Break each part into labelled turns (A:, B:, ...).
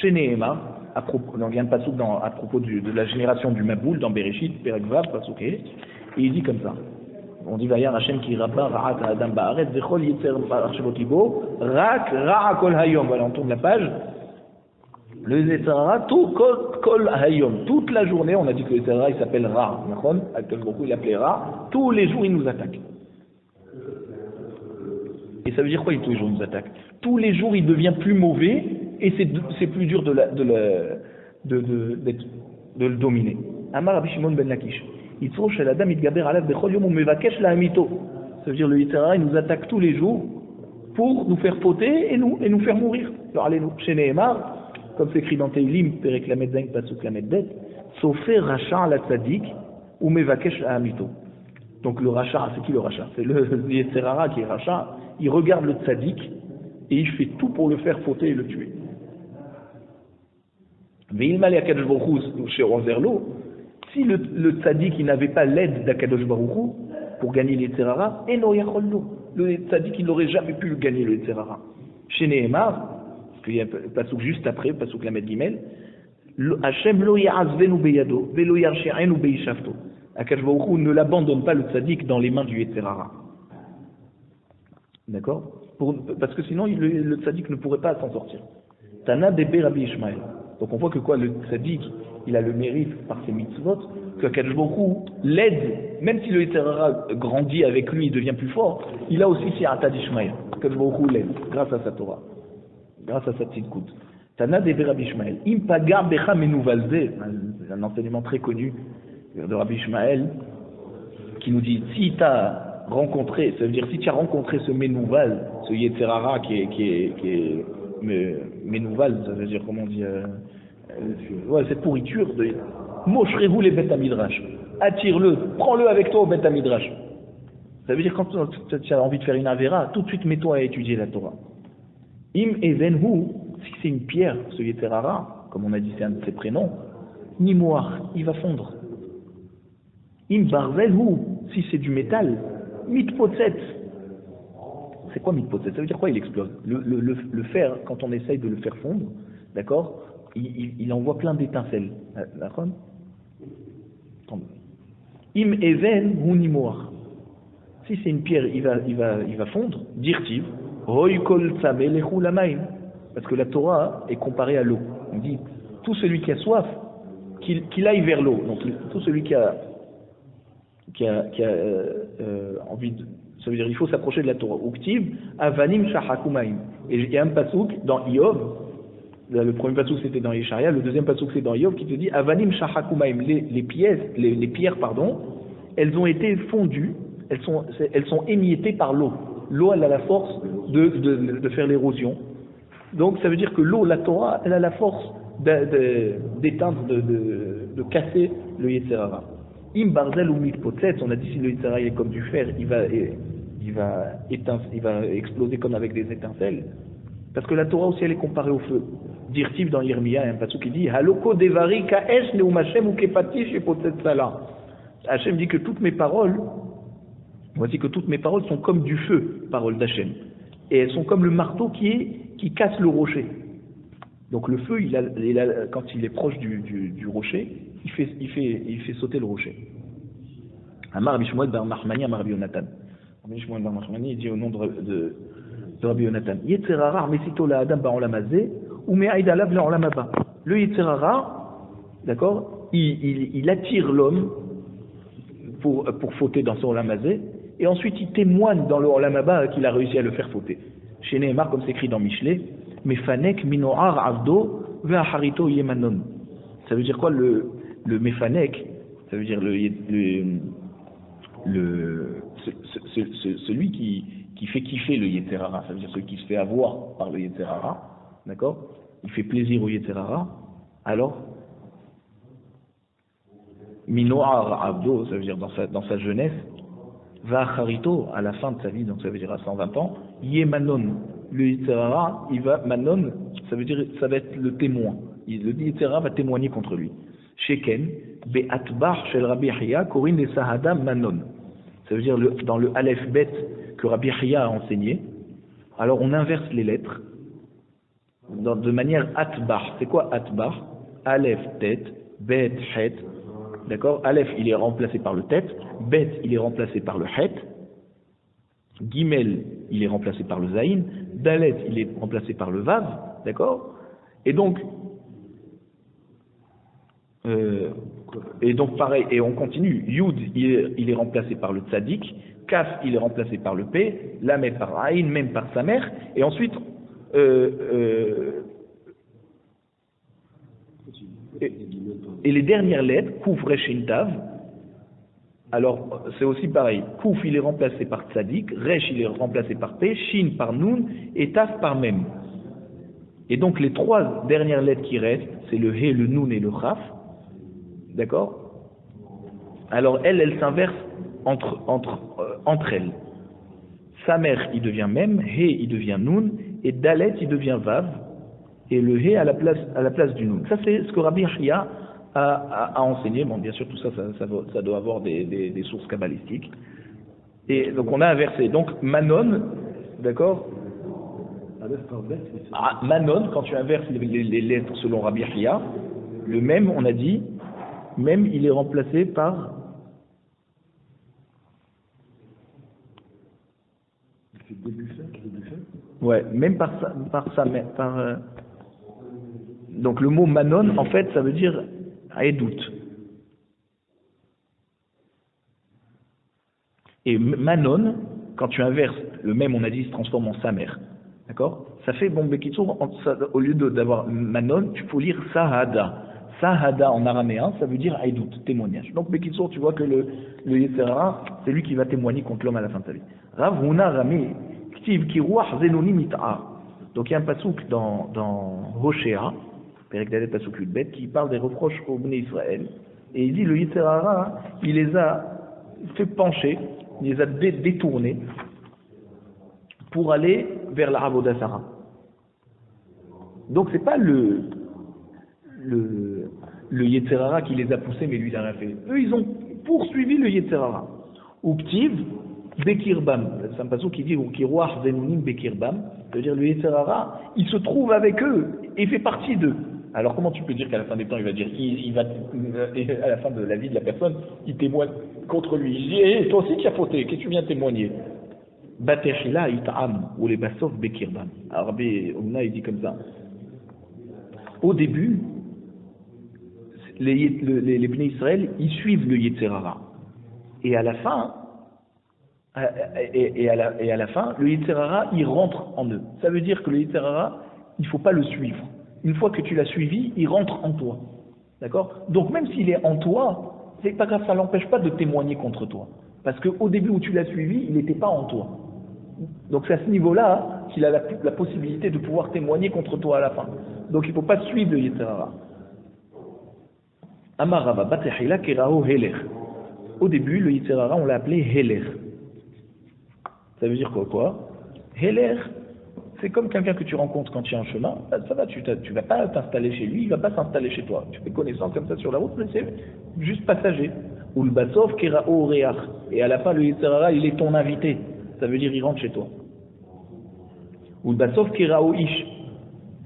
A: Chez Nehemar, donc il y a un passouk à propos de la génération du Maboul dans Bereshit, Perek Vav, passouk, et il dit comme ça. On dit Vayar Hashem ki rabba ra'at adam ba'aret vechol yitzer ba'arshevot libo rak ra'a kol hayom. Voilà, on tourne la page. Le Yetzer Hara, kol hayom, toute la journée, on a dit que le Yetzer Hara il s'appelle Ra, il l'appelait Ra, tous les jours il nous attaque. Et ça veut dire quoi tous les jours il nous attaque? Tous les jours il devient plus mauvais et c'est plus dur de le dominer. Amar Rabbi Shimon ben Lakish. Ça veut dire le Yetzer Hara il nous attaque tous les jours pour nous faire fauter et nous faire mourir. Alors allez-nous chez Nehemar, comme c'est écrit dans Teilim, Perek Lamed Zayin Pasuk Lamed Bet, Sofer Racha la Tzadik ou Mevakesh la Hamito. Donc le Racha, c'est qui le Racha? C'est le Yetzer Hara qui est Racha. Il regarde le Tzadik et il fait tout pour le faire fauter et le tuer. Ve'ilma Akadosh Baruch Hu chez Ronzerlo, si le Tzadik il n'avait pas l'aide d'Akadosh Baruch Hu pour gagner le Yetzer Hara, Eno Yachollo, le Tzadik il n'aurait jamais pu gagner le Yetzer Hara. Chez Nehemar, parce qu'il y a un passouk juste après, passouk Lamed Gimel, Hashem lo ya'azvenu beyado, velo yarshi'enu beishafto. Akadosh Baruch Hu ne l'abandonne pas le Tzadik dans les mains du Yetzer Hara. D'accord? Parce que sinon le Tzadik ne pourrait pas s'en sortir. Tana debe Rabbi Ishmael. Donc on voit que quoi, le Tzadik, il a le mérite par ses mitzvot, que Akadosh Baruch Hu l'aide, même si le Yetzer Hara grandit avec lui, il devient plus fort, il a aussi Si'ata d'Ishmael. Akadosh Baruch Hu l'aide, grâce à sa Torah. Grâce à sa petite coute. Tana de Rabbi Ishmael. Impaga becha menouvalze, un enseignement très connu de Rabbi Ishmael, qui nous dit si tu as rencontré, ça veut dire si tu as rencontré ce menouval, ce Yetzer Hara qui est menouval, ça veut dire comment on dit, cette pourriture de mocherez-vous les bêtes à midrash, attire-le, prends-le avec toi au bêtes à midrash. Ça veut dire quand tu as envie de faire une avéra, tout de suite mets-toi à étudier la Torah. Im evenhu, si c'est une pierre, ce Yetzer Hara, comme on a dit c'est un de ses prénoms, Nimoar, il va fondre. Im barzelhu, si c'est du métal, mitpotset. C'est quoi mitpotset? Ça veut dire quoi? Il explose. Le fer, quand on essaye de le faire fondre, d'accord, il envoie plein d'étincelles. D'accord? Im even hu nimoar. Si c'est une pierre, il va fondre, dirtiv. Parce que la Torah est comparée à l'eau. On dit tout celui qui a soif, qu'il aille vers l'eau. Donc tout celui qui a envie de, ça veut dire il faut s'approcher de la Torah. Uktiv avanim shahakumaim. Et il y a un passouk dans Iyov. Le premier passouk c'était dans Yesharia, le deuxième passouk c'est dans Iyov qui te dit avanim shahakumaim. Les pierres, elles ont été fondues, elles sont émiettées par l'eau. L'eau, elle a la force de faire l'érosion. Donc, ça veut dire que l'eau, la Torah, elle a la force d'éteindre, de casser le Yetzer Hara. Im barzel ou mitpotet, on a dit si le Yetzer Hara est comme du fer, il va exploser comme avec des étincelles. Parce que la Torah aussi, elle est comparée au feu. Dirtiv dans Yirmiya, il y a un passage qui dit Haloko devari ka'esh neum Hashem ou kepatish et potet sala. Hashem dit que toutes mes paroles, voici que toutes mes paroles sont comme du feu, paroles d'Hachem. Et elles sont comme le marteau qui casse le rocher. Donc le feu, quand il est proche du rocher, il fait sauter le rocher. Amar Rabbi Shmuel bar Nachmani, Amar Rabbi Yonatan. Rabbi Shmuel bar Nachmani, il dit au nom de Rabbi Yonatan. Yetzer Hara mesito la adam ba'olam hazeh, ou me'aïd alav le'olam haba. Le Yetzer Hara, d'accord, il attire l'homme pour fauter dans son olam hazeh, et ensuite il témoigne dans le olam haba qu'il a réussi à le faire fauter. Chez Nehemar, comme c'est écrit dans Michelet, Mefanek minoar avdo ve'acharito yemanon. Ça veut dire quoi le Mefanek? Ça veut dire celui qui fait kiffer le Yetzer Hara. Ça veut dire celui qui se fait avoir par le Yetzer Hara. D'accord? Il fait plaisir au Yetzer Hara. Alors, minoar avdo, ça veut dire dans sa jeunesse, Va'acharito, à la fin de sa vie, donc ça veut dire à 120 ans, Yemanon, le Yetzer Hara, il va, Manon, ça veut dire, ça va être le témoin. Le Yetzer Hara va témoigner contre lui. Sheken, Be'atbar shel Rabbi Yahya, Korin et Sahada Manon. Ça veut dire dans le Aleph Bet que Rabbi Yahya a enseigné. Alors on inverse les lettres. de manière atbar. C'est quoi atbar? Aleph, tête, bet, het. D'accord? Aleph, il est remplacé par le tête. Bet, il est remplacé par le het. Gimel, il est remplacé par le zaïn. Dalet, il est remplacé par le vav. D'accord? Et donc pareil, et on continue. Yud, il est remplacé par le tzadik. Kaf, il est remplacé par le P. Lamed par Aïn, même par sa mère. Et ensuite, et les dernières lettres, Kouf, Resh, Shin, Tav. Alors, c'est aussi pareil. Kouf, il est remplacé par tzadik. Resh, il est remplacé par P. Shin par Nun. Et Tav par Mem. Et donc, les trois dernières lettres qui restent, c'est le He, le Nun et le Chaf. D'accord? Alors, elles s'inversent entre elles. Samer, il devient Mem. He, il devient Nun. Et Dalet, il devient Vav. Et le He à la place du Nun. Ça, c'est ce que Rabbi Chia a enseigné. Bon, bien sûr, tout ça, ça doit avoir des sources kabbalistiques. Et donc, on a inversé. Donc, Manon, d'accord? Manon, quand tu inverses les lettres selon Rabbi Chia, le même, on a dit, même il est remplacé par. Ouais, même par sa mère. Donc le mot Manon, en fait, ça veut dire Aedout. Et Manon, quand tu inverses, le même, on a dit, se transforme en sa mère. D'accord? Ça fait, bon, Bekitsour, au lieu d'avoir Manon, tu peux lire Sahada. Sahada en araméen, ça veut dire Aïdout, témoignage. Donc Bekitsour, tu vois que le Yetzerara, c'est lui qui va témoigner contre l'homme à la fin de sa vie. Rav Huna Rami, Ktiv Kirouach Zenoni Mit'a. Donc il y a un pasouk dans Hoshea, Perek Dalet Pasouk Yudbet, qui parle des reproches au Bnei Israël. Et il dit, le Yetzerara, il les a fait pencher, il les a détournés pour aller vers la Avodah Zarah. Donc c'est pas le Yetzerara qui les a poussés, mais lui il n'a rien fait. Eux ils ont poursuivi le Yetzerara. Uktiv Bekirbam. C'est un passage qui dit Ukiruach Zenunim Bekirbam. C'est-à-dire le Yetzerara, il se trouve avec eux et fait partie d'eux. Alors comment tu peux dire qu'à la fin des temps il va dire, il va à la fin de la vie de la personne, il témoigne contre lui. Il dit, hey, toi aussi qui as fauté, qu'est-ce que tu viens témoigner? Batechila it'am ou les basov Bekirbam. Rabbi Omna il dit comme ça. Au début, les Bnei Israël, ils suivent le Yetzerara. Et à la fin, et à la fin, le Yetzerara, il rentre en eux. Ça veut dire que le Yetzerara, il ne faut pas le suivre. Une fois que tu l'as suivi, il rentre en toi. D'accord? Donc même s'il est en toi, c'est pas grave, ça l'empêche pas de témoigner contre toi. Parce qu'au début où tu l'as suivi, il n'était pas en toi. Donc c'est à ce niveau-là qu'il a la possibilité de pouvoir témoigner contre toi à la fin. Donc il ne faut pas suivre le Yetzerara. Amarava Batechila Kerao Heler. Au début, le Yetzerara, on l'a appelé Heler. Ça veut dire quoi? Heler, c'est comme quelqu'un que tu rencontres quand tu es en chemin. Ça va, tu vas pas t'installer chez lui, il va pas s'installer chez toi. Tu fais connaissance comme ça sur la route, mais c'est juste passager. Ou le Basov Kerao Reach. Et à la fin, le Yetzerara, il est ton invité. Ça veut dire il rentre chez toi. Ou le Basov Kerao Ish.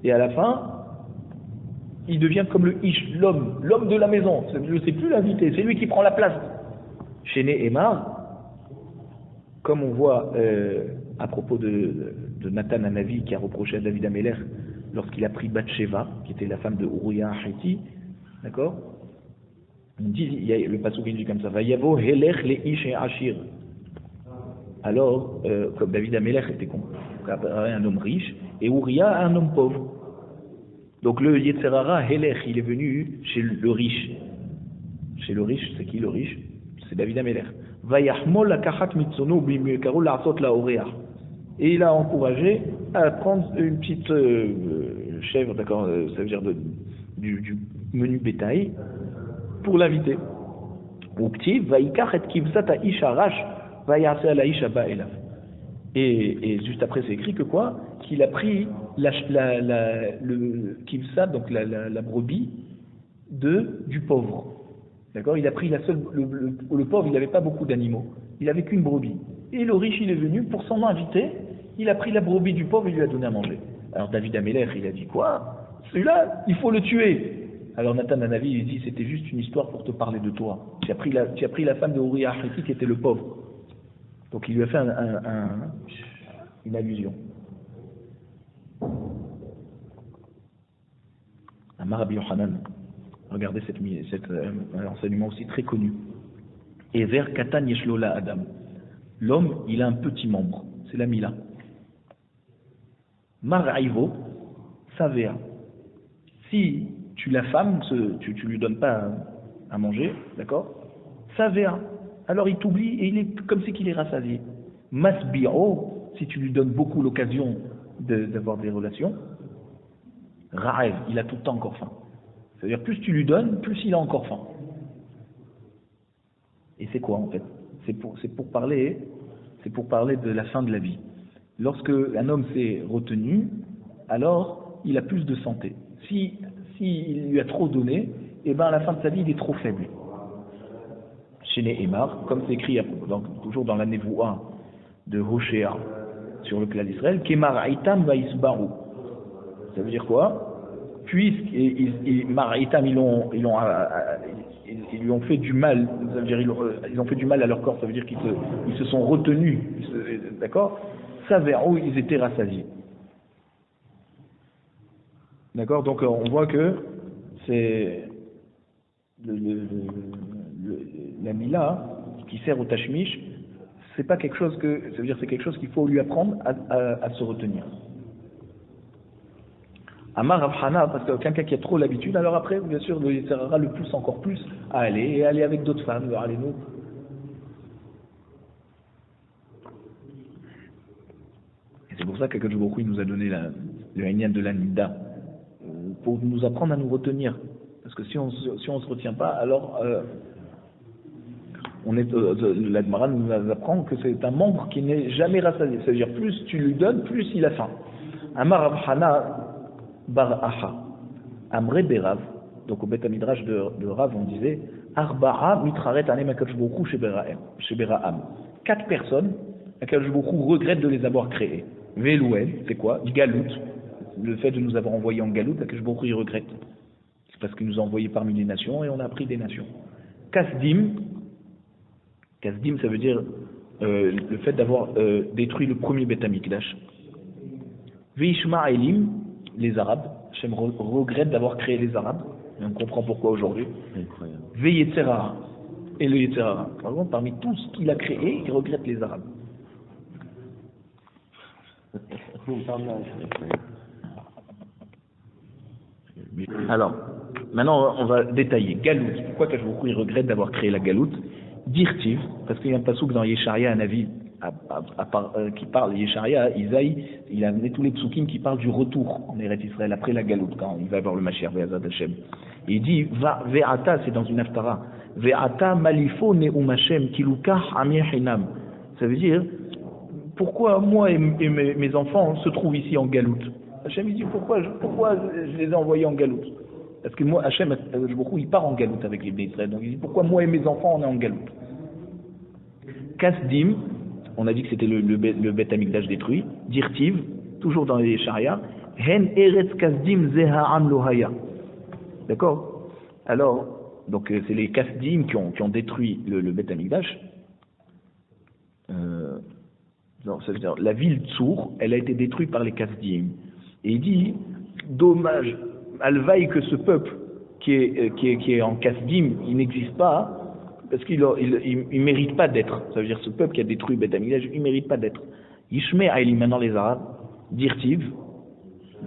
A: Et à la fin, il devient comme le Ish, l'homme de la maison. C'est plus l'invité, c'est lui qui prend la place. Chez Nehemar, comme on voit à propos de Nathan Hanavi qui a reproché à David Améler lorsqu'il a pris Bathsheba, qui était la femme de Uriah Hiti, d'accord? On dit, il y a le passage qui dit comme ça, Vayavo Helech le Ish et Ashir. Alors, comme David Améler était un homme riche, et Uriah un homme pauvre. Donc le Yetzerara, Helech, il est venu chez le riche. Chez le riche, c'est qui le riche? C'est David Améler. Vayahmol la kachat mitsono bimekaro la'asot la oreach. Et il a encouragé à prendre une petite chèvre, d'accord, ça veut dire du menu bétail, pour l'inviter. Uktiv vaikach et kivsat ish arash vayase ala ish aba elav. Et juste après, c'est écrit que quoi? Qu'il a pris le kivsat, donc la brebis, du pauvre. D'accord? Il a pris le pauvre, il n'avait pas beaucoup d'animaux. Il n'avait qu'une brebis. Et le riche, il est venu pour s'en inviter. Il a pris la brebis du pauvre et il lui a donné à manger. Alors David Amelech, il a dit quoi? Celui-là, il faut le tuer. Alors Nathan Hanavi, il dit, c'était juste une histoire pour te parler de toi. Tu as pris la femme de Uriah Hiti qui était le pauvre. Donc il lui a fait une allusion. Amar Rabbi Yochanan, regardez cet enseignement aussi très connu. Et vers Katan Yeshlola Adam. L'homme, il a un petit membre, c'est la Mila. Mar'aivo, Savea. Si la femme, tu lui donnes pas à manger, d'accord? Savea. Alors il t'oublie et il est comme si qu'il est rassasié. Masbi'o, si tu lui donnes beaucoup l'occasion d'avoir des relations, Ra'ev, il a tout le temps encore faim. C'est-à-dire plus tu lui donnes, plus il a encore faim. Et c'est quoi en fait? C'est pour parler de la fin de la vie. Lorsque un homme s'est retenu, alors il a plus de santé. Si il lui a trop donné, et ben à la fin de sa vie il est trop faible. Chez Nehemar, comme c'est écrit toujours dans la Nevoua de Hoshéa sur le clan d'Israël, Kemar Aitam va Isbaru. Ça veut dire quoi? Maraitam, ils lui ont fait du mal, ça veut dire ils ont fait du mal à leur corps, ça veut dire qu'ils se sont retenus, d'accord? Saverou, ils étaient rassasiés. D'accord? Donc on voit que c'est la mila qui sert au tashmish, c'est pas quelque chose ça veut dire c'est quelque chose qu'il faut lui apprendre à se retenir. Amar Rabhana, parce que quelqu'un qui a trop l'habitude, alors après, bien sûr, il sera le pousse encore plus à aller avec d'autres femmes, allez nous. Et c'est pour ça qu'Akadosh Baruch Hu, il nous a donné le Inyan de la Nida, pour nous apprendre à nous retenir. Parce que si on se retient pas, alors l'Admara nous apprend que c'est un membre qui n'est jamais rassasié. C'est-à-dire plus tu lui donnes, plus il a faim. Amar Rabhana Bar Aha, Amre Berav, donc au Beth Midrash de Rav, on disait Arba'a mitraret anem Akadosh Baruch Hu chez Beraam. 4 personnes, Akadosh Baruch Hu regrette de les avoir créées. Velouel, c'est quoi? Galout, le fait de nous avoir envoyés en Galout, Akadosh Baruch Hu il regrette. C'est parce qu'il nous a envoyés parmi les nations et on a pris des nations. Kasdim, ça veut dire le fait d'avoir détruit le premier Beth Amikdash. Veishma Elim, les Arabes, Hachem regrette d'avoir créé les Arabes, et on comprend pourquoi aujourd'hui. Ve Yetzerara, et le Yetzerara. Par exemple, parmi tout ce qu'il a créé, il regrette les Arabes. Alors, maintenant on va détailler. Galout, pourquoi Kajbourou il regrette d'avoir créé la Galout? Dirtiv, parce qu'il y a un pasouk dans Yesharia, un avis qui parle, Yesharia, Isaïe, il a amené tous les psukim qui parlent du retour en Eretz Israël après la Galoute, quand il va avoir le Mashiach Ve'azad Hashem. Et il dit, Ve'ata, c'est dans une haftara, Ve'ata malifo ne'um Hashem kilukah amir hinam. Ça veut dire, pourquoi moi et mes enfants se trouvent ici en Galoute? Hashem il dit, pourquoi je les ai envoyés en Galoute? Parce que moi, Hashem, il part en Galoute avec les Bnei Israël. Donc il dit, pourquoi moi et mes enfants on est en Galoute? Kasdim, on a dit que c'était le Beth Amikdash détruit. Dirtiv, toujours dans les Sharia, Hen Eretz Kasdim Zeha'am Lohaya. D'accord? Alors, donc c'est les Kasdim qui ont détruit le Beth Amikdash. Non, ça veut dire la ville Tsour, elle a été détruite par les Kasdim. Et il dit, dommage, alvaï que ce peuple qui est en Kasdim, il n'existe pas. Parce qu'il ne mérite pas d'être. Ça veut dire ce peuple qui a détruit Beth Amikdash, il ne mérite pas d'être. Yishme Aïlim, maintenant les Arabes, Dirtiv,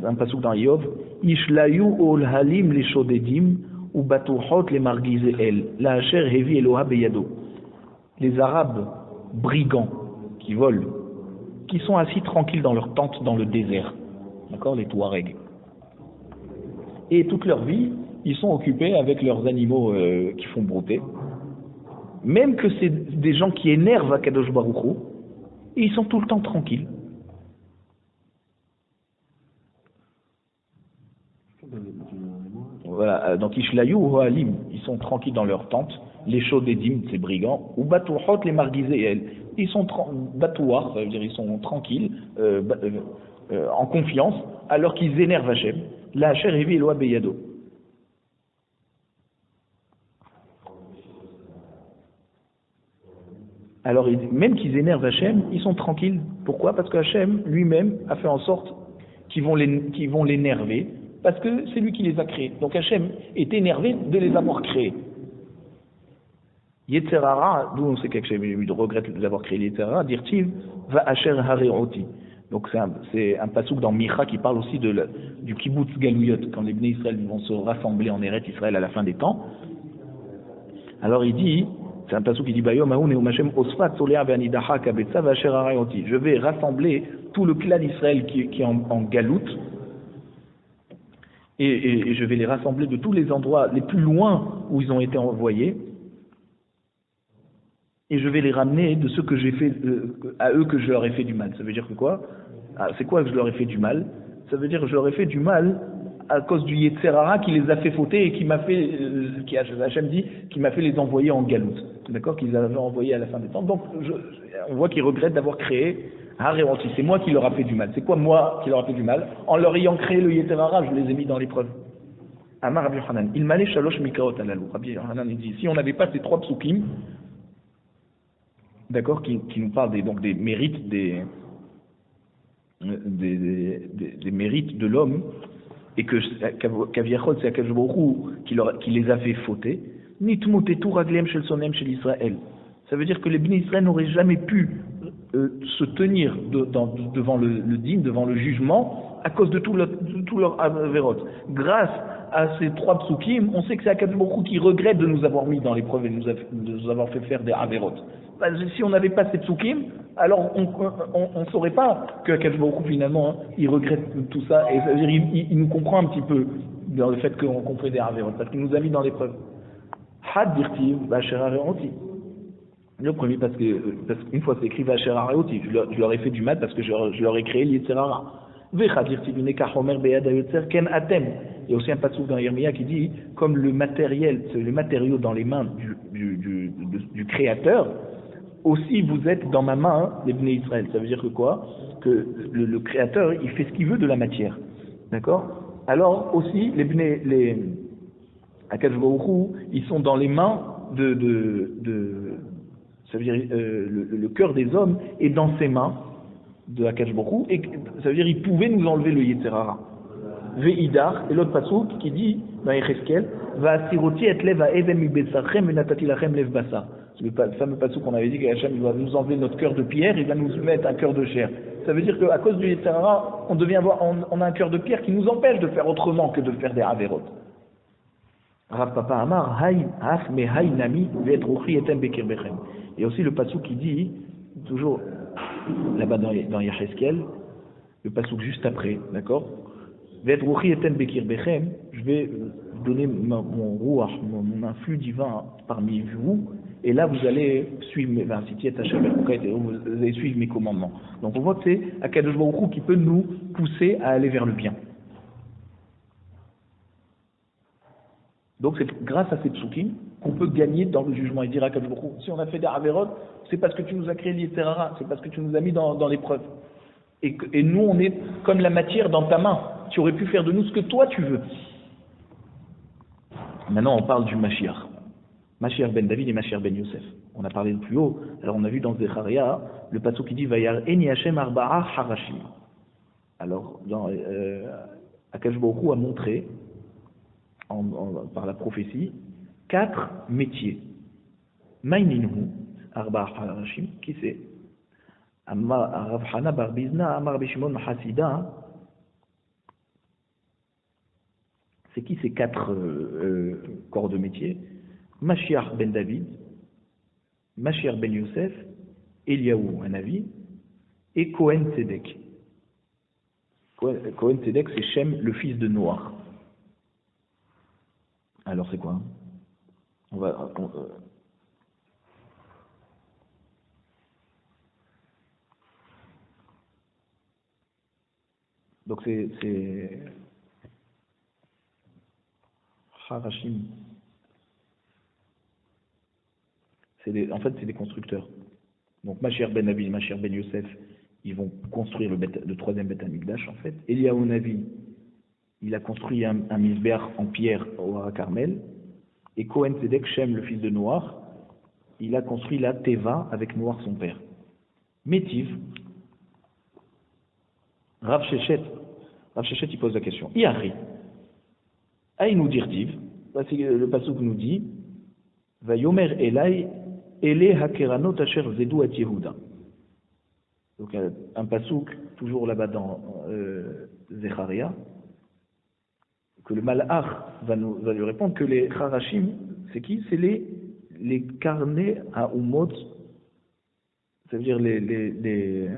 A: un pasouk dans Yov, Yishlayu ol halim les shodedim, ou batuhot les margizeel, la hacher hevi Eloha beyado. Les Arabes brigands qui volent, qui sont assis tranquilles dans leur tente dans le désert. D'accord, les Touaregs. Et toute leur vie, ils sont occupés avec leurs animaux qui font brouter. Même que c'est des gens qui énervent à Kadosh Baruch Hu, et ils sont tout le temps tranquilles. Voilà, donc Ishlayou ou Halim, ils sont tranquilles dans leur tente, les Shodedim, ces brigands, ou Batouhot, les Margizéel, ils sont batouars, ça veut dire ils sont tranquilles, en confiance, alors qu'ils énervent Hachem. La Hacher Evi Eloa Beyado. Alors, même qu'ils énervent Hachem, ils sont tranquilles. Pourquoi? Parce que Hachem lui-même a fait en sorte qu'ils vont l'énerver, parce que c'est lui qui les a créés. Donc Hachem est énervé de les avoir créés. Yetzerara, d'où on sait qu'Hachem regrette de les avoir créés, Yetzerara, dire-t-il, va Hacher Hareoti. Donc c'est un pasouk dans Micha qui parle aussi du kibbutz galouyot, quand les Bnei Israël vont se rassembler en Eretz Israël à la fin des temps. Alors il dit, c'est un pasouk qui dit, je vais rassembler tout le clan d'Israël qui est en galoute, et je vais les rassembler de tous les endroits les plus loin où ils ont été envoyés, et je vais les ramener de ce que j'ai fait à eux, que je leur ai fait du mal. Ça veut dire que quoi? C'est quoi que je leur ai fait du mal? Ça veut dire que je leur ai fait du mal à cause du Yetzerara qui les a fait fauter et qui m'a fait, Hachem dit, qui m'a fait les envoyer en galoute. D'accord? Qu'ils avaient envoyé à la fin des temps. Donc, on voit qu'ils regrettent d'avoir créé Haréanti. C'est moi qui leur a fait du mal. C'est quoi moi qui leur a fait du mal? En leur ayant créé le Yetzerara, je les ai mis dans l'épreuve. Amar Rabbi Yochanan. Il m'allait shalosh mikaot alalou. Rabbi Yochanan, il dit, si on n'avait pas ces 3 psukim, d'accord, qui nous parlent des mérites des mérites de l'homme, et que Kaviachot, c'est Akadosh Baruch Hu qui les a fait fauter, nitmut et tout raglem shel sonem shel Israël. Ça veut dire que les Bnei Israël n'auraient jamais pu se tenir devant le dîme, devant le jugement, à cause de tout leur avérote. Grâce à ces 3 psukim, on sait que c'est Akadosh Baruch Hu qui regrette de nous avoir mis dans l'épreuve et de nous avoir fait faire des avérotes. Si on n'avait pas ces psukim, alors on ne saurait pas que Akadosh Baruch Hu, finalement, il regrette tout ça, et ça veut dire il nous comprend un petit peu dans le fait qu'on fait des avérotes, parce qu'il nous a mis dans l'épreuve. Had dirtiv b'asher hareoti. Le premier, parce qu'une fois c'est écrit Vacher Hareoti, je leur ai fait du mal parce que je leur ai créé l'Yetzerara. Ken il y a aussi un passouk dans Yermia qui dit, comme le matériau dans les mains du Créateur, aussi vous êtes dans ma main, les Bnei Israël. Ça veut dire que quoi? Que le Créateur, il fait ce qu'il veut de la matière. D'accord? Alors aussi, les Akadosh Baruch Hu, ils sont dans les mains ça veut dire le cœur des hommes est dans ses mains de Akadosh Baruch Hu, et ça veut dire il pouvait nous enlever le Yetzerara. Ve'idar, et l'autre passouk qui dit dans Yecheskel, va'asiroti et lev ha'even mibetsachem venatati lachem lev basar. Le fameux passouk qu'on avait dit qu'Hachem il va nous enlever notre cœur de pierre, il va nous mettre un cœur de chair. Ça veut dire qu'à cause du Yetzerara, on a un cœur de pierre qui nous empêche de faire autrement que de faire des avérotes. Rav Papa Amar, Hay, Haf, me Hay Nami, Vet Ruchi etem Bekir Bechem. Il y a aussi le passouk qui dit, toujours là-bas dans Yecheskel, le passouk juste après, d'accord? Vet Ruchi etem Bekir Bechem, je vais donner mon rouach, mon influx divin parmi vous, et là vous allez suivre mes vous allez suivre mes commandements. Donc on voit que c'est Akadosh Baruch Hu qui peut nous pousser à aller vers le bien. Donc c'est grâce à ces psukim qu'on peut gagner dans le jugement et dire à Akadosh Baruch Hu, si on a fait des avérotes, c'est parce que tu nous as créé l'Yetzerara, c'est parce que tu nous as mis dans l'épreuve. Et nous on est comme la matière dans ta main, tu aurais pu faire de nous ce que toi tu veux. Maintenant on parle du Mashiach. Mashiach ben David et Mashiach ben Yosef. On a parlé de plus haut, alors on a vu dans Zecharia, le pasuk qui dit Vayar eni Hashem arba'a harashim. Alors Akadosh Baruch Hu a montré par la prophétie 4 métiers. Maïninhu, Arba Harashim, qui c'est? Rav Hana bar Bizna, Amar Bishimon Hasida. C'est qui ces 4 corps de métier? Mashiach ben David, Mashiach ben Yosef, Eliaou, un avis, et Cohen Tzedek. Cohen Tzedek, c'est Shem, le fils de Noach. Alors c'est quoi? Donc c'est Harashim. En fait c'est des constructeurs. Donc Mashiach ben David, Mashiach ben Yosef, ils vont construire le troisième Beth Amikdash en fait. Eliyahu Navi, il a construit un misber en pierre au Hara Carmel. Et Cohen Tzedek Shem, le fils de Noach, il a construit la Teva avec Noach son père. Métiv, Rav Shechet, il pose la question. Iari, Aïnou dirtiv, c'est le passouk nous dit, Va yomer elai, ele hakeranot asher zedu at Yehuda. Donc un passouk, toujours là-bas dans Zecharia, que le malach va lui répondre que les Harashim, c'est qui? C'est les carnets à Umot, ça veut dire les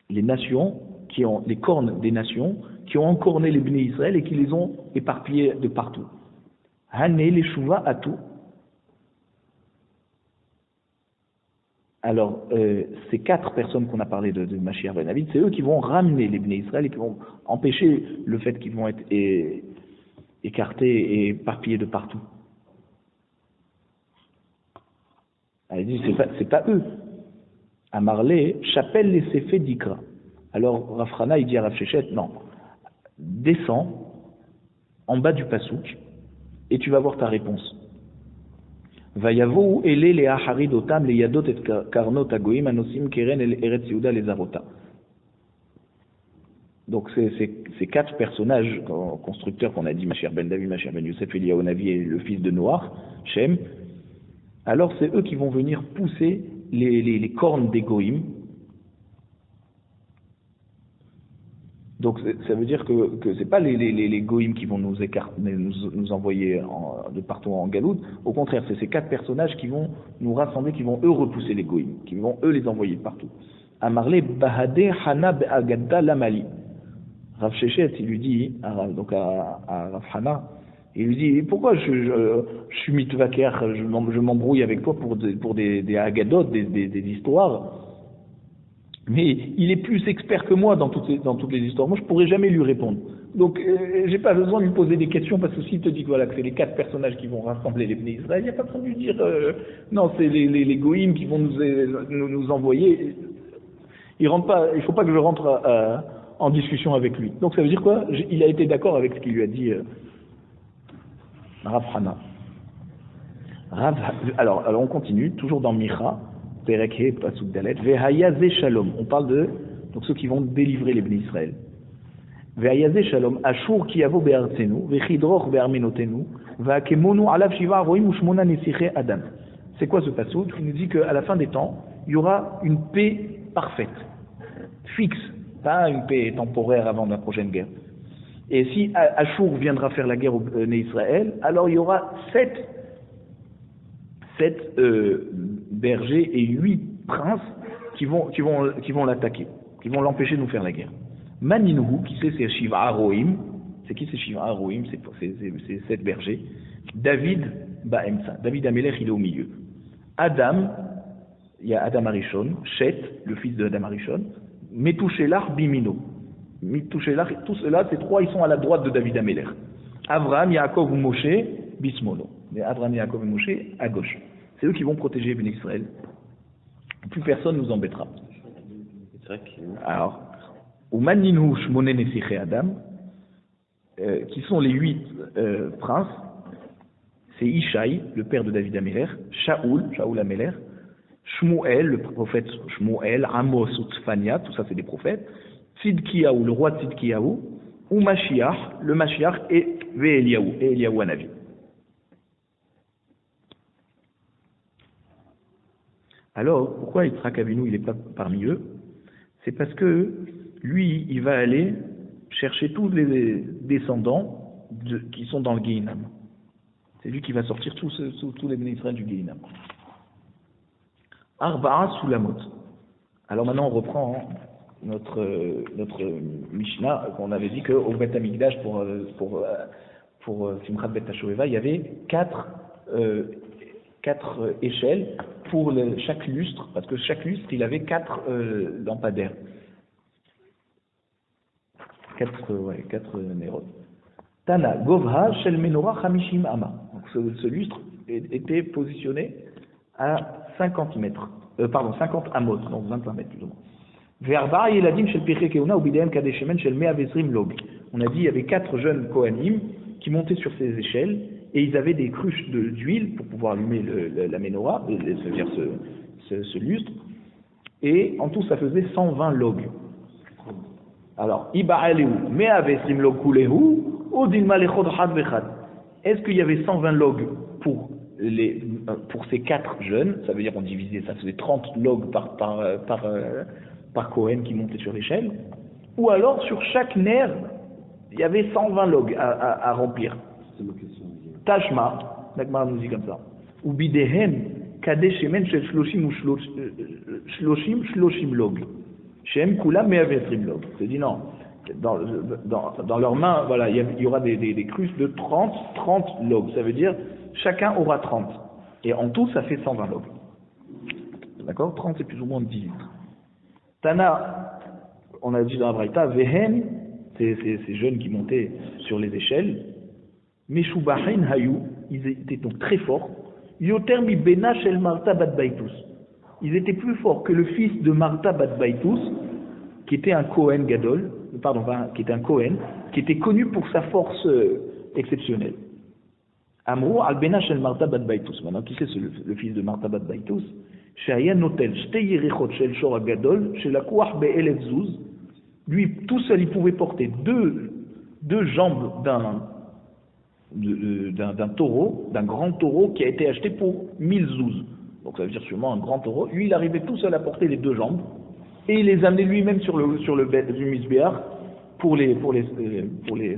A: nations, qui ont les cornes des nations, qui ont encorné les Bnei Israël et qui les ont éparpillés de partout. Hané les Shuvah à tout. Alors, ces 4 personnes qu'on a parlé de Mashiach ben David, c'est eux qui vont ramener les Bnei Israël et qui vont empêcher le fait qu'ils vont être écartés et éparpillés de partout. Elle dit, c'est pas eux. À Marley, chapelle les Sefé d'Ikra. Alors, Rav Hana, il dit à Rav Shechet, non, descends en bas du pasouk et tu vas voir ta réponse. Vayavo ele le aharid otam le yadot et karnot agoim anosim keren el eretz Yehuda les arota. Donc ces 4 personnages constructeurs qu'on a dit, Mashiach ben David, Mashiach ben Yosef, Eliyahu Navi et le fils de Noach, Shem, alors c'est eux qui vont venir pousser les cornes des goïm. Donc ça veut dire que c'est pas les goïm qui vont nous écarter, nous envoyer de partout en galoute. Au contraire, c'est ces 4 personnages qui vont nous rassembler, qui vont eux repousser les goïm, qui vont eux les envoyer de partout. Amarle Bahade Hana Be'agadda Lamali. Rav Shechet, il lui dit, donc à Rav Hana, il lui dit, pourquoi je suis mitvaker, je m'embrouille avec toi pour des agadot, des histoires. Mais il est plus expert que moi dans toutes les histoires. Moi, je pourrais jamais lui répondre. Donc, j'ai pas besoin de lui poser des questions parce que s'il te dit que voilà, que c'est les 4 personnages qui vont rassembler les Bnei Israël, il n'y a pas besoin de lui dire non, c'est les goïms qui vont nous envoyer. Il faut pas que je rentre en discussion avec lui. Donc, ça veut dire quoi? Il a été d'accord avec ce qu'il lui a dit Rav Hana. Alors, on continue, toujours dans Micha. Perek pasuk dalet vehayaze shalom. On parle de donc ceux qui vont délivrer les Bnei Israël. Vehayaze shalom ashur ki yavo be'artzenu vechidroch be'armenotenu va'akemonu alav shiva roim ushmona nesiche adam. C'est quoi ce pasuk? Il nous dit qu'à la fin des temps, il y aura une paix parfaite, fixe, pas une paix temporaire avant la prochaine guerre. Et si Ashur viendra faire la guerre au Bnei Israël, alors il y aura 7 bergers et 8 princes qui vont l'attaquer, qui vont l'empêcher de nous faire la guerre. Maninhu, qui c'est Shiva Aroim, c'est qui c'est Shiva Aroim, c'est 7 bergers. David Ba'emsa, David Amelech, il est au milieu. Adam, il y a Adam Arishon, Shet, le fils de Adam Arishon, Metouchelach Bimino. Metouchelach, tous ceux-là, ces 3, ils sont à la droite de David Amelech. Avraham, Yaakov ou Moshe, Bismono. Mais Abraham, Yaakov et Moshe à gauche. C'est eux qui vont protéger Ben Israël. Plus personne nous embêtera. C'est vrai que... Alors, ou Maninhu Shmone Nesiche Adam, qui sont les 8 princes, c'est Ishaï, le père de David Amelech, Shaoul Amelech, Shmuel, le prophète Shmuel, Amos ou Tzfania, tout ça c'est des prophètes, Tzidkiyahu, le roi Tzidkiyahu, ou Mashiach, le Mashiach, et Eliyahu Hanavi. Alors, pourquoi Yitzhak Avinu, il n'est pas parmi eux? C'est parce que lui, il va aller chercher tous les descendants qui sont dans le Gehinam. C'est lui qui va sortir tous les Bnei Israël du Gehinam. Arba'a Sulamot. Alors maintenant, on reprend notre Mishnah, qu'on avait dit qu'au Beth Amikdash, pour Simchat Beth HaShoeva, il y avait 4 échelles pour chaque lustre, parce que chaque lustre, il avait 4 lampadaires. 4 nérodes. Tana, Govha, Shel Menorah, Hamishim Ama. Donc ce lustre était positionné à 50 mètres. 50 amot, donc 25 mètres plus ou moins. Verba Yeladim Shel Pirkei Keuna Ubidehem Kadeshemen Shel 120 log. On a dit il y avait 4 jeunes Kohanim qui montaient sur ces échelles et ils avaient des cruches d'huile pour pouvoir allumer la menorah, c'est-à-dire ce lustre. Et en tout ça faisait 120 logs. Alors, Iba'aleu 120 log kulehu ou Dilma Lechod Had Vechad. Est-ce qu'il y avait 120 logs pour ces 4 jeunes? Ça veut dire qu'on divisait, ça faisait 30 logs par Kohen qui montait sur l'échelle. Ou alors, sur chaque nerf, il y avait 120 logs à remplir.
B: C'est ma question.
A: Tashma, l'Agmara nous dit comme ça. Ou bidehen kadeshemen shel shloshim ou shloshim log. Shem kula 120 log. C'est dit non. Dans leurs mains, voilà, il y aura des cruches de 30 logs. Ça veut dire chacun aura 30. Et en tout, ça fait 120 logs. D'accord? 30, c'est plus ou moins 10 litres. Tana, on a dit dans la Braïta, Vehen, ces jeunes qui montaient sur les échelles, Meshubahin Hayou, ils étaient donc très forts. Yoter mi Bena Shel Marta Bat Baitus. Ils étaient plus forts que le fils de Marta Bat Baitus, qui était un Kohen Gadol, qui était un Kohen, qui était connu pour sa force exceptionnelle. Amrou al Bena Shel Marta Bat Baitus. Maintenant, qui c'est le fils de Marta Bat Baitus? Shaya Notel, Shte Yerichot Shel Shor Gadol, Shel Akouach Be'elef Zuz. Lui, tout seul, il pouvait porter deux jambes d'un taureau, d'un grand taureau qui a été acheté pour 1000 zouz. Donc ça veut dire sûrement un grand taureau. Lui, il arrivait tout seul à porter les 2 jambes et il les amenait lui-même sur le bête du misbéar pour les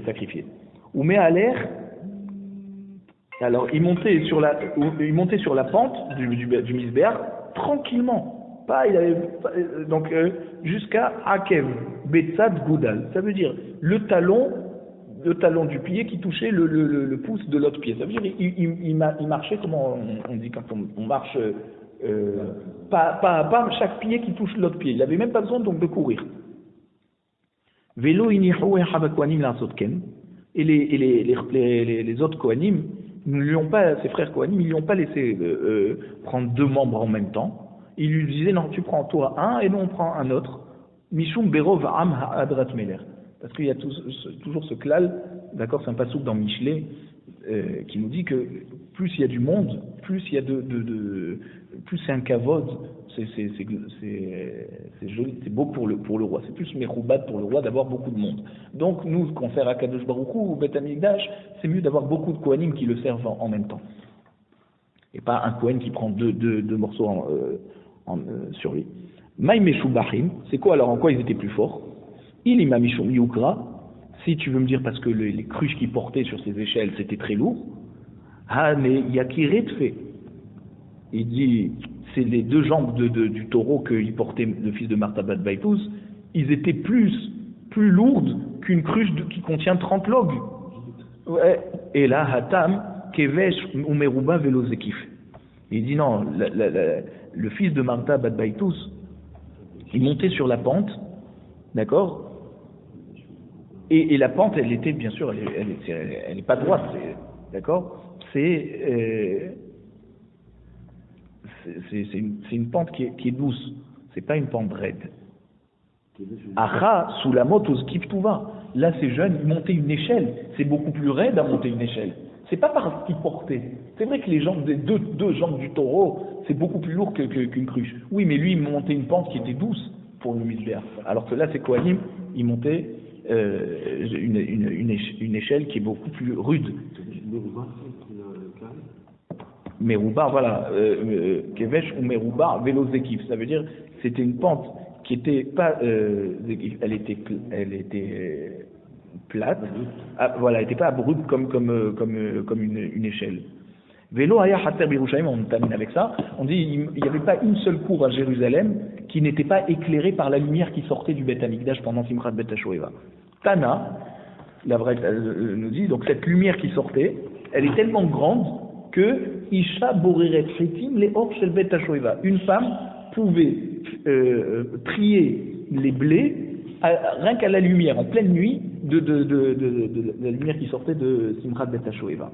A: sacrifier. Ou mais à l'air, alors il montait sur la pente du misbéar tranquillement. Donc jusqu'à Akev Betzad Goudal. Ça veut dire le talon du pied qui touchait le pouce de l'autre pied. Ça veut dire il marchait, comment on dit quand on marche, pas chaque pied qui touche l'autre pied. Il n'avait même pas besoin donc de courir. Vélo inihu habakwanim lansotken. Et les autres Kohanim, ses frères Kohanim, ils lui ont pas laissé prendre 2 membres en même temps. Ils lui disaient non, tu prends toi un et nous on prend un autre. Mishum berov am ha'adrat meler. Parce qu'il y a toujours ce klal, d'accord, c'est un passouk dans Michelet qui nous dit que plus il y a du monde, plus il y a plus c'est un kavod, c'est joli, c'est beau pour le roi. C'est plus meroubat pour le roi d'avoir beaucoup de monde. Donc nous, qu'on fait à Kadosh Baruch Hu ou Beth Amikdash, c'est mieux d'avoir beaucoup de kohanim qui le servent en même temps. Et pas un kohen qui prend deux morceaux sur lui. Maïmeshu Bahim, c'est quoi alors, en quoi ils étaient plus forts? Il imamishum yukra, si tu veux me dire parce que les cruches qu'ils portaient sur ces échelles c'était très lourd. Ah mais yakiret fait. Il dit c'est les 2 jambes du taureau qu'il portait le fils de Marta Bat Baitus, ils étaient plus lourdes qu'une cruche qui contient 30 logs. Ouais. Et là hatam kevesh umeruba velozekif. Il dit non, le fils de Marta Bat Baitus, il montait sur la pente, d'accord? Et la pente, elle était, bien sûr, elle n'est pas droite, d'accord? C'est une pente qui est douce, c'est pas une pente raide. Acha, sous la moto, skip tout va. Là, ces jeunes, ils montaient une échelle, c'est beaucoup plus raide à monter une échelle. C'est pas parce qu'ils portaient. C'est vrai que les jambes des deux jambes du taureau, c'est beaucoup plus lourd qu'une cruche. Oui, mais lui, il montait une pente qui était douce pour le misbéar. Alors que là, c'est Kohanim, il montait une échelle qui est beaucoup plus rude. Merouba, voilà, Kevesh ou Merouba, vélo Zekif. Ça veut dire que c'était une pente qui était pas Zekif, elle était plate, voilà, elle n'était pas abrupte comme une échelle. Vélo Aya Hater Birushaim, on termine avec ça. On dit il n'y avait pas une seule cour à Jérusalem qui n'était pas éclairée par la lumière qui sortait du Beth Amikdash pendant Simchat Beth HaShoeva. Tana, la vraie nous dit, donc cette lumière qui sortait, elle est tellement grande que Isha Boreret Chetim les Or Shel Beth HaShoeva. Une femme pouvait trier les blés rien qu'à la lumière, en pleine nuit, de la lumière qui sortait de Simchat Beth HaShoeva.